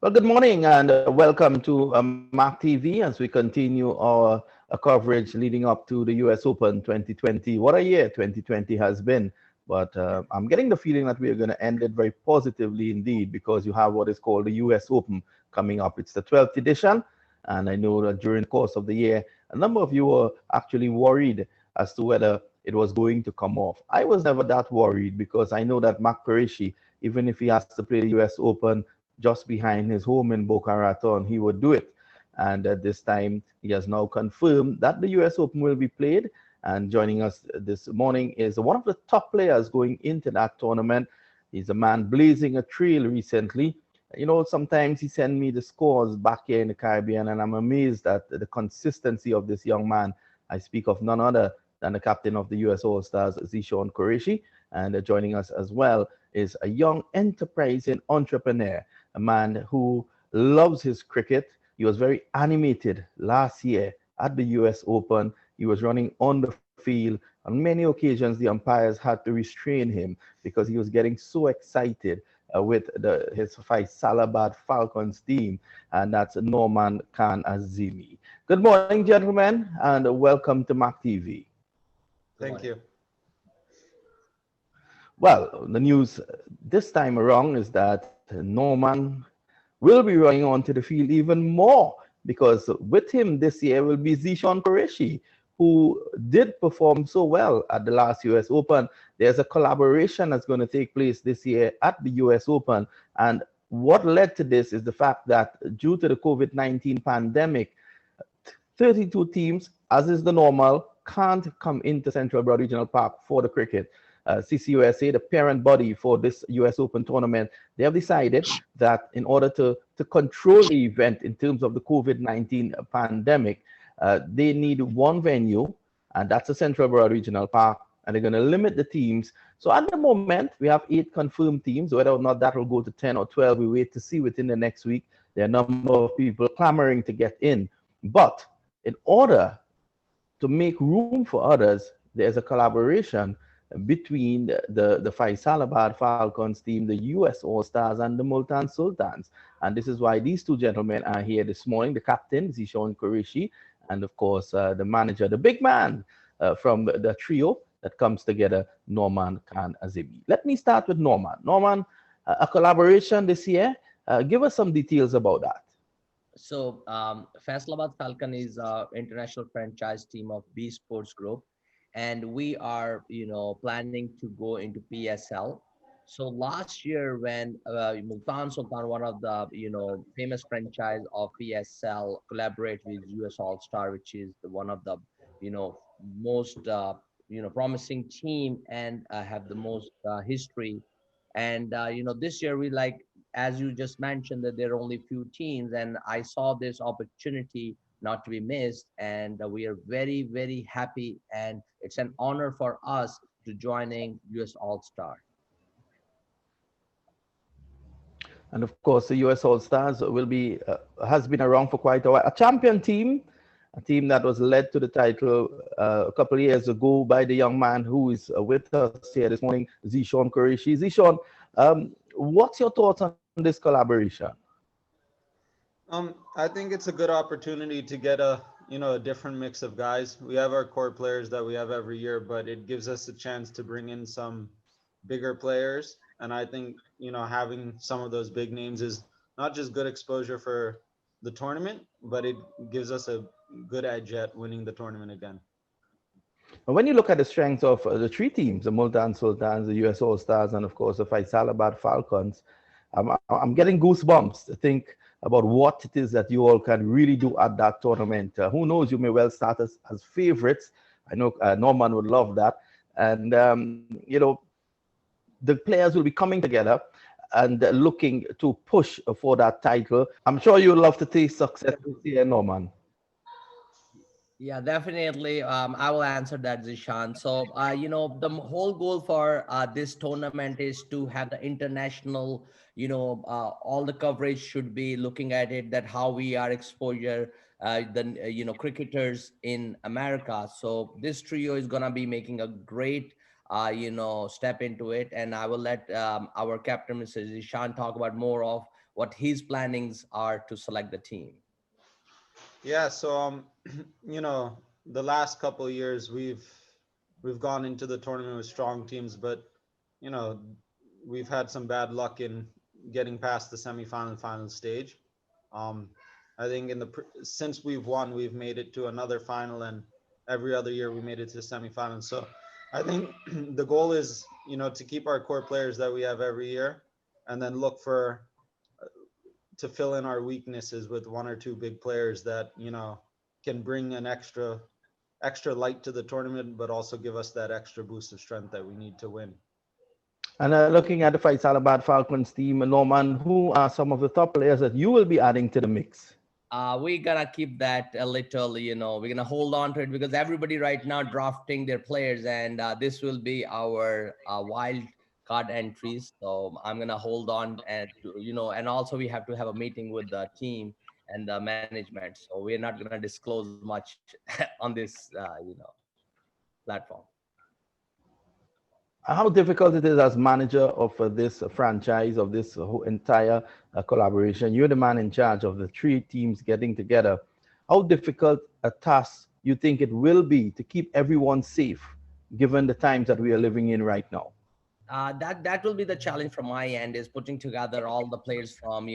Well, good morning and welcome to MAQ TV as we continue our coverage leading up to the US Open 2020. What a year 2020 has been. But I'm getting the feeling that we are going to end it very positively indeed because you have what is called the US Open coming up. It's the 12th edition. And I know that during the course of the year, a number of you were actually worried as to whether it was going to come off. I was never that worried because I know that Mark Parrish, even if he has to play the US Open just behind his home in Boca Raton, he would do it. And at this time, he has now confirmed that the US Open will be played. And joining us this morning is one of the top players going into that tournament. He's a man blazing a trail recently. You know, sometimes he sends me the scores back here in the Caribbean, and I'm amazed at the consistency of this young man. I speak of none other than the captain of the US All Stars, Zishan Qureshi. And joining us as well is a young enterprising entrepreneur, a man who loves his cricket. He was very animated last year at the US Open. He was running on the field. On many occasions, the umpires had to restrain him because he was getting so excited with his Faisalabad Falcons team, and that's Norman Khan Azimi. Good morning, gentlemen, and welcome to MAQ TV. Thank you. Well, the news this time around is that Norman will be running onto the field even more because with him this year will be Zishan Qureshi, who did perform so well at the last US Open. There's a collaboration that's going to take place this year at the US Open. And what led to this is the fact that due to the COVID-19 pandemic, 32 teams, as is the normal, can't come into Central Broad Regional Park for the cricket. CCUSA, the parent body for this US Open tournament, they have decided that in order to control the event in terms of the COVID-19 pandemic, they need one venue, and that's the Central Broad Regional Park, and they're going to limit the teams. So at the moment, we have 8 confirmed teams. Whether or not that will go to 10 or 12, we wait to see within the next week. There are a number of people clamoring to get in. But in order to make room for others, there's a collaboration between the Faisalabad Falcons team, the US All Stars, and the Multan Sultans. And this is why these two gentlemen are here this morning, the captain, Zishan Qureshi, and of course, the manager, the big man from the trio that comes together, Norman Khan Azimi. Let me start with Norman. Norman, a collaboration this year. Give us some details about that. So Faisalabad Falcon is our international franchise team of B Sports Group, and we are, planning to go into PSL. So last year, when Multan Sultan, one of the famous franchise of PSL, collaborate with US All Star, which is one of the most promising team and have the most history. And this year we like, as you just mentioned, that there are only few teams, and I saw this opportunity not to be missed, and we are very, very happy, and it's an honor for us to joining US All Star. And of course, the US All Stars will be has been around for quite a while. A champion team, a team that was led to the title a couple of years ago by the young man who is with us here this morning, Zishan Qureshi. Zishan, what's your thoughts on this collaboration? I think it's a good opportunity to get a different mix of guys. We have our core players that we have every year, but it gives us a chance to bring in some bigger players. And I think, having some of those big names is not just good exposure for the tournament, but it gives us a good edge at winning the tournament again. When you look at the strengths of the 3 teams, the Multan Sultans, the US All Stars, and of course the Faisalabad Falcons, I'm getting goosebumps to think about what it is that you all can really do at that tournament. Who knows, you may well start as favorites. I know Norman would love that. And, the players will be coming together and looking to push for that title. I'm sure you'd love to taste success this year, Norman. Yeah, definitely. I will answer that, Zishan. So, the whole goal for this tournament is to have the international, all the coverage should be looking at it, that how we are exposure, cricketers in America. So this trio is going to be making a great, step into it. And I will let our captain, Mr. Zishan, talk about more of what his plannings are to select the team. Yeah, so the last couple of years we've gone into the tournament with strong teams, but you know, we've had some bad luck in getting past the semifinal and final stage. Um, I think since we've won, we've made it to another final, and every other year we made it to the semifinal. So I think the goal is, to keep our core players that we have every year, and then look for to fill in our weaknesses with one or two big players that can bring an extra light to the tournament, but also give us that extra boost of strength that we need to win. And looking at the Faisalabad Falcons team, Norman, who are some of the top players that you will be adding to the mix? We're gonna keep that a little, we're gonna hold on to it because everybody right now drafting their players, and this will be our wild card entries. So I'm gonna hold on, and and also we have to have a meeting with the team and the management. So we're not gonna disclose much on this, platform. How difficult it is as manager of this franchise, of this whole entire collaboration? You're the man in charge of the three teams getting together. How difficult a task you think it will be to keep everyone safe, given the times that we are living in right now? That will be the challenge from my end, is putting together all the players from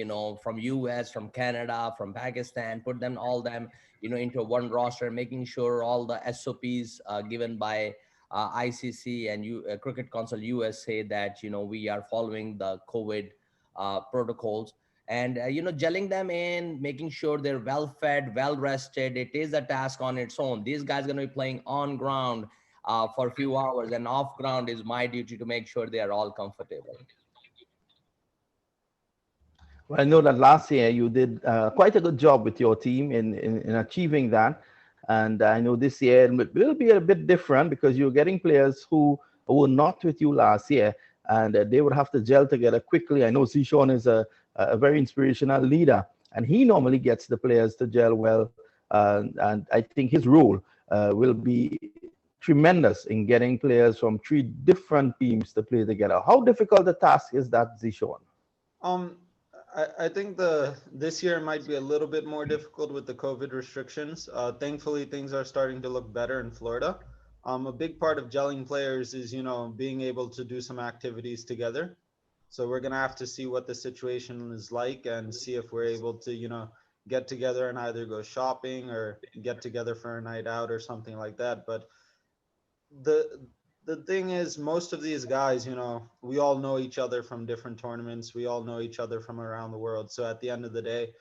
from US, from Canada, from Pakistan, put them all them into one roster, making sure all the SOPs given by ICC and Cricket Council USA, that we are following the COVID protocols, and gelling them in, making sure they're well fed, well rested. It is a task on its own. These guys are going to be playing on ground for a few hours, and off ground is my duty to make sure they are all comfortable. Well, I know that last year you did quite a good job with your team in achieving that. And I know this year it will be a bit different because you're getting players who were not with you last year, and they would have to gel together quickly. I know Zishon is a very inspirational leader, and he normally gets the players to gel well. And I think his role will be tremendous in getting players from three different teams to play together. How difficult a task is that, Zishon? Um, I think this year might be a little bit more difficult with the COVID restrictions. Thankfully, things are starting to look better in Florida. A big part of gelling players is, being able to do some activities together. So we're gonna have to see what the situation is like and see if we're able to, get together and either go shopping or get together for a night out or something like that. But the the thing is, most of these guys, we all know each other from different tournaments. We all know each other from around the world. So at the end of the day,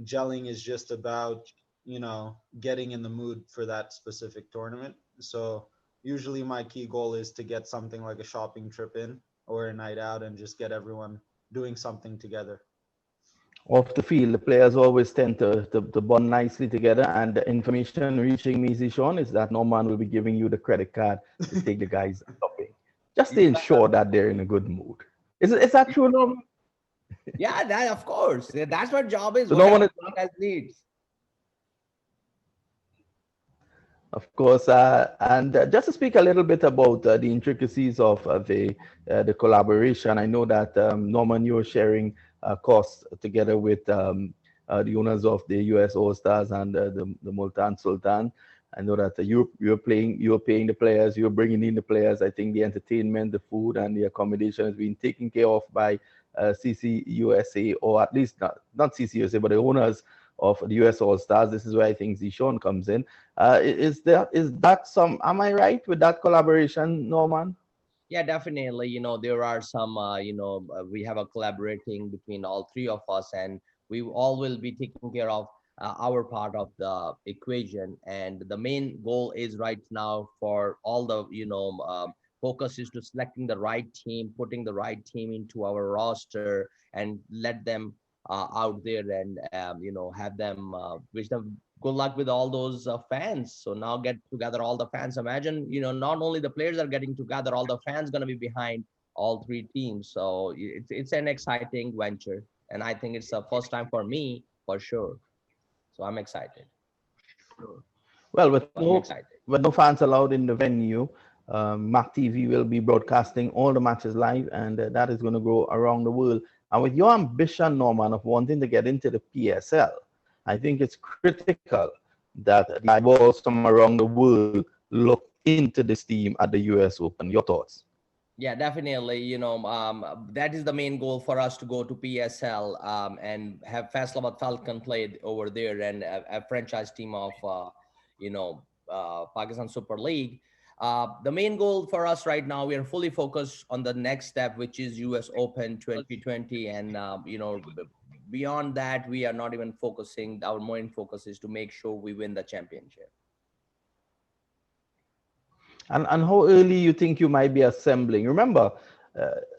gelling is just about, getting in the mood for that specific tournament. So usually my key goal is to get something like a shopping trip in or a night out and just get everyone doing something together. Off the field, the players always tend to bond nicely together. And the information reaching me, Zishon, is that Norman will be giving you the credit card to take the guys shopping, just to ensure that they're in a good mood. Is that true, Norman? Yeah, that of course. Yeah, that's what job is. So Whatever Norman is, one guys needs. of course, and just to speak a little bit about the intricacies of the collaboration. I know that Norman, you're sharing costs together with the owners of the US All Stars and the Multan Sultan. I know that you're paying the players, you're bringing in the players. I think the entertainment, the food, and the accommodation has been taken care of by CCUSA, or at least not CCUSA, but the owners of the US All Stars. This is where I think Zishon comes in. Is that some? Am I right with that collaboration, Norman? Yeah, definitely. There are some, we have a collaborating between all three of us, and we all will be taking care of our part of the equation. And the main goal is right now for all the, focus is to selecting the right team, putting the right team into our roster, and let them out there, and, have them, wish them good luck with all those fans. So now get together all the fans. Imagine, not only the players are getting together, all the fans going to be behind all three teams. So it's an exciting venture. And I think it's the first time for me, for sure. So I'm excited. Well, I'm excited. with no fans allowed in the venue, MAQ TV will be broadcasting all the matches live, and that is going to go around the world. And with your ambition, Norman, of wanting to get into the PSL, I think it's critical that the eyeballs from around the world look into this team at the US Open. Your thoughts? Yeah, definitely. That is the main goal for us to go to PSL and have Faisalabad Falcon played over there and a franchise team of, Pakistan Super League. The main goal for us right now, we are fully focused on the next step, which is US Open 2020. And, beyond that, we are not even focusing. Our main focus is to make sure we win the championship. And how early you think you might be assembling? Remember,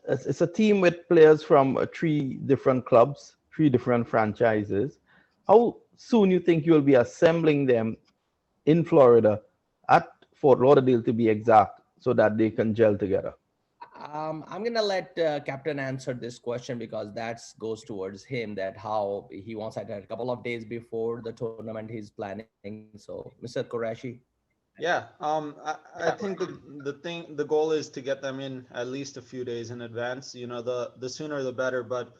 it's a team with players from three different clubs, three different franchises. How soon you think you'll be assembling them in Florida at Fort Lauderdale to be exact, so that they can gel together? I'm gonna let Captain answer this question because that goes towards him. That how he wants it a couple of days before the tournament he's planning. So, Mr. Qureshi. Yeah, I think the goal is to get them in at least a few days in advance. You know, the sooner the better, but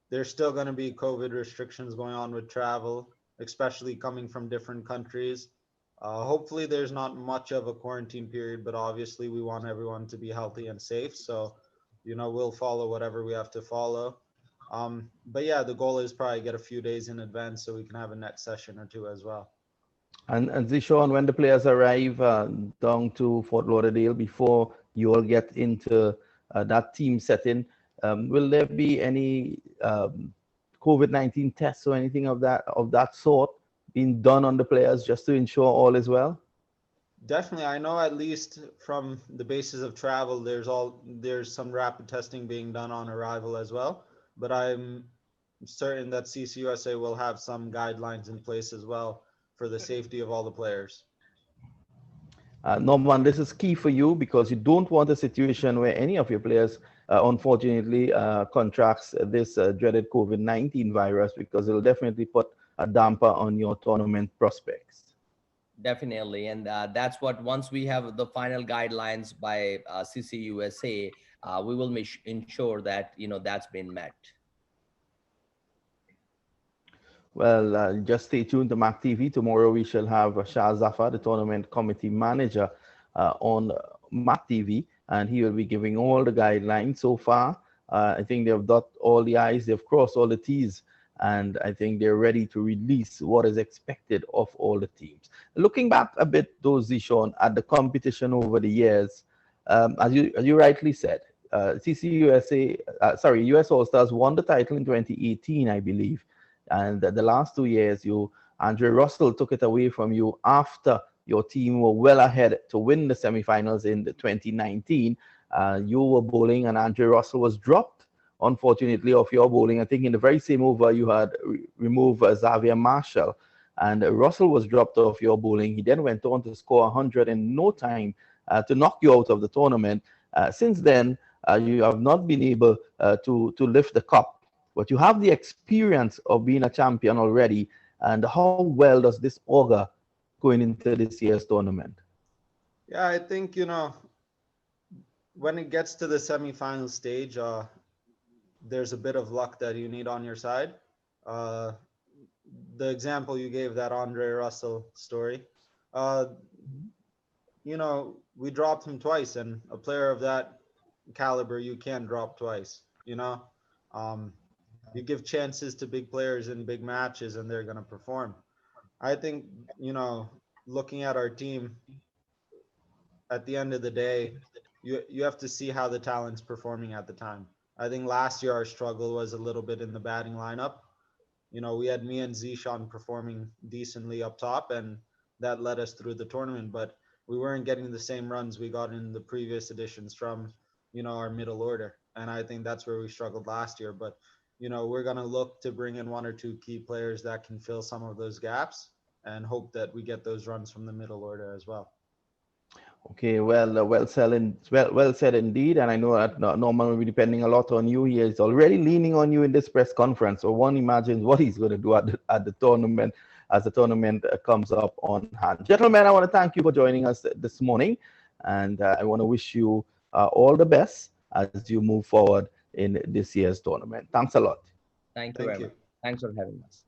there's still going to be COVID restrictions going on with travel, especially coming from different countries. Hopefully, there's not much of a quarantine period, but obviously, we want everyone to be healthy and safe. So, we'll follow whatever we have to follow. But yeah, the goal is probably get a few days in advance so we can have a net session or two as well. And Zishan, when the players arrive down to Fort Lauderdale before you all get into that team setting, will there be any COVID-19 tests or anything of that sort being done on the players just to ensure all is well? Definitely, I know at least from the basis of travel, there's some rapid testing being done on arrival as well. But I'm certain that CCUSA will have some guidelines in place as well for the safety of all the players. Norman, this is key for you because you don't want a situation where any of your players, unfortunately, contracts this dreaded COVID-19 virus, because it'll definitely put a damper on your tournament prospects. Definitely, and that's what once we have the final guidelines by CCUSA, we will ensure that that's been met. Well, just stay tuned to MAQ TV. Tomorrow we shall have Shah Zafar, the tournament committee manager, on MAQ TV, and he will be giving all the guidelines. So far, I think they've dot all the I's, they've crossed all the T's, and I think they're ready to release what is expected of all the teams. Looking back a bit, though, Zishan, at the competition over the years, as you rightly said, US All Stars won the title in 2018, I believe. And the last 2 years, Andre Russell took it away from you after your team were well ahead to win the semifinals in the 2019. You were bowling and Andre Russell was dropped, unfortunately, off your bowling. I think in the very same over, you had removed Xavier Marshall, and Russell was dropped off your bowling. He then went on to score 100 in no time to knock you out of the tournament. Since then, you have not been able to lift the cup. But you have the experience of being a champion already. And how well does this augur going into this year's tournament? Yeah, I think, when it gets to the semifinal stage, there's a bit of luck that you need on your side. The example you gave, that Andre Russell story, we dropped him twice, and a player of that caliber, you can't drop twice, You give chances to big players in big matches and they're going to perform. I think, looking at our team, at the end of the day, you have to see how the talent's performing at the time. I think last year our struggle was a little bit in the batting lineup. We had me and Zishan performing decently up top, and that led us through the tournament, but we weren't getting the same runs we got in the previous editions from, our middle order. And I think that's where we struggled last year. But we're going to look to bring in one or two key players that can fill some of those gaps and hope that we get those runs from the middle order as well. Okay, well said indeed. And I know that Norman will be depending a lot on you. He is already leaning on you in this press conference. So one imagines what he's going to do at the tournament as the tournament comes up on hand. Gentlemen, I want to thank you for joining us this morning. And I want to wish you all the best as you move forward in this year's tournament. Thanks a lot. Thank you Thank very you. much. Thanks for having us.